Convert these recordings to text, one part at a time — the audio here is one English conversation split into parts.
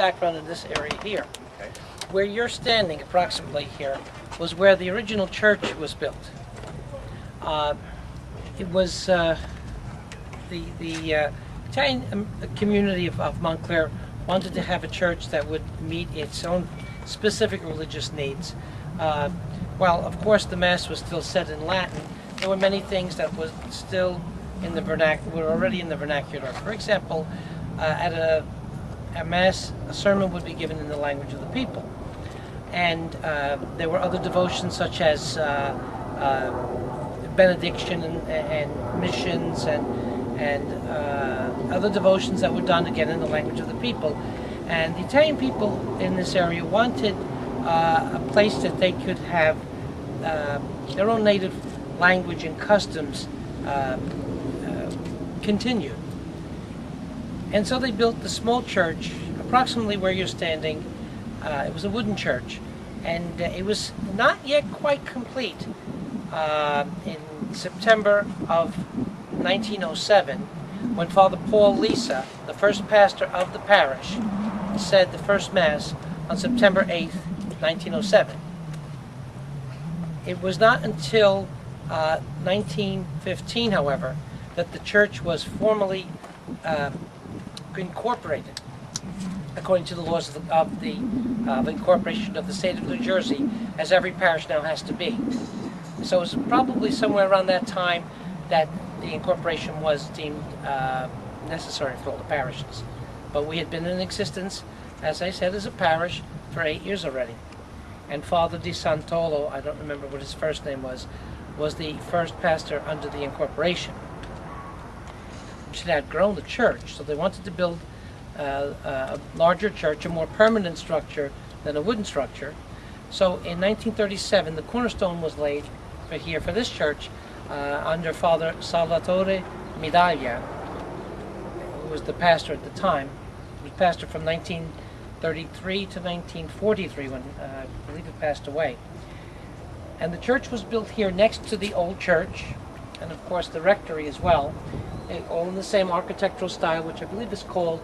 background in this area here. Okay. Where you're standing, approximately here, was where the original church was built. It was the Italian community of Montclair wanted to have a church that would meet its own specific religious needs. While of course the Mass was still said in Latin, there were many things that was still in the were already in the vernacular. For example, at a Mass, a sermon would be given in the language of the people. And there were other devotions such as benediction and missions and other devotions that were done again in the language of the people. And the Italian people in this area wanted a place that they could have their own native language and customs continue. And so they built the small church, approximately where you're standing. It was a wooden church, and it was not yet quite complete. In September of 1907, when Father Paul Lisa, the first pastor of the parish, said the first Mass on September 8th, 1907. It was not until 1915, however, that the church was formally incorporated according to the laws of the incorporation of the state of New Jersey, as every parish now has to be. So it was probably somewhere around that time that the incorporation was deemed necessary for all the parishes. But we had been in existence, as I said, as a parish for 8 years already. And Father Di Santolo, I don't remember what his first name was the first pastor under the incorporation. Which had grown the church, so they wanted to build a larger church, a more permanent structure than a wooden structure. So in 1937, the cornerstone was laid for this church under Father Salvatore Medaglia, who was the pastor at the time. He was pastor from 1933 to 1943, when I believe he passed away. And the church was built here next to the old church, and of course the rectory as well, all in the same architectural style, which I believe is called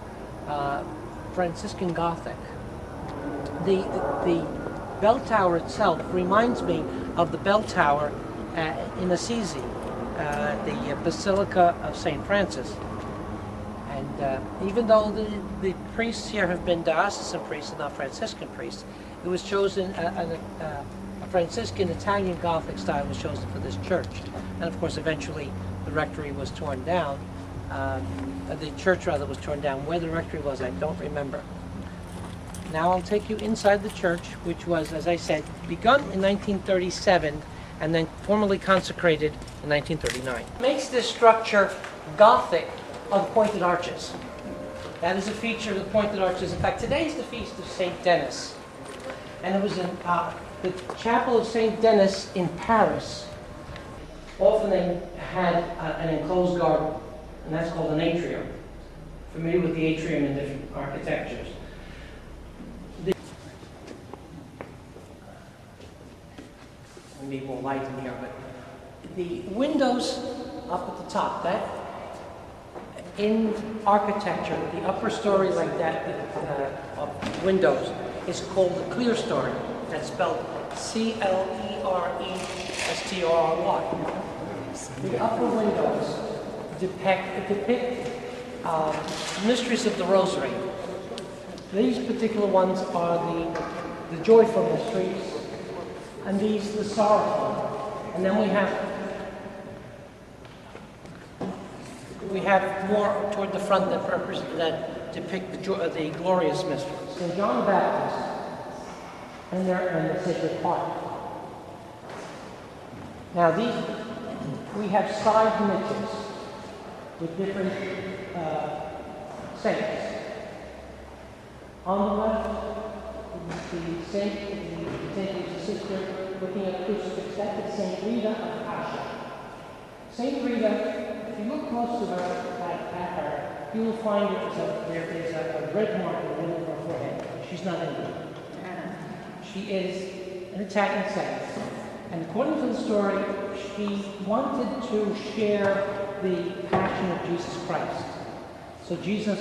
Franciscan Gothic. The bell tower itself reminds me of the bell tower in Assisi, the Basilica of St. Francis. And even though the priests here have been diocesan priests and not Franciscan priests, it was chosen, a Franciscan Italian Gothic style was chosen for this church. And of course eventually the rectory was torn down. The church rather was torn down. Where the rectory was, I don't remember. Now I'll take you inside the church, which was, as I said, begun in 1937 and then formally consecrated in 1939. What makes this structure Gothic are the pointed arches. That is a feature of the pointed arches. In fact, today is the feast of St. Denis. And it was in the chapel of St. Denis in Paris. Often they had an enclosed garden, and that's called an atrium. Familiar with the atrium in different architectures. We need more light in here, but the windows up at the top, that in architecture, the upper story like that of windows is called the clear story. That's spelled C-L-E-R-E-S-T-O-R-Y. The upper windows depict mysteries of the Rosary. These particular ones are the joyful mysteries, and these the sorrowful. And then we have more toward the front that depict the glorious mysteries. St. John the Baptist and the Sacred Heart. Now we have side niches with different saints. On the left, the saint, the sister looking at the crucifix. That's Saint Rita of Asha. Saint Rita, if you look close to her, at her, you will find there is a red mark in the middle of her forehead. She's not Indian. She is an Italian saint. And according to the story, she wanted to share the passion of Jesus Christ. So Jesus,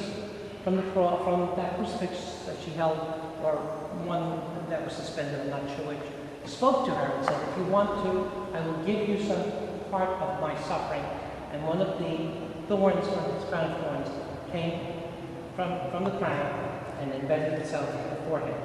from that crucifix, that she held, or one that was suspended, I'm not sure which, spoke to her and said, if you want to, I will give you some part of my suffering. And one of the thorns from his crown of thorns came from the crown and embedded itself in the forehead.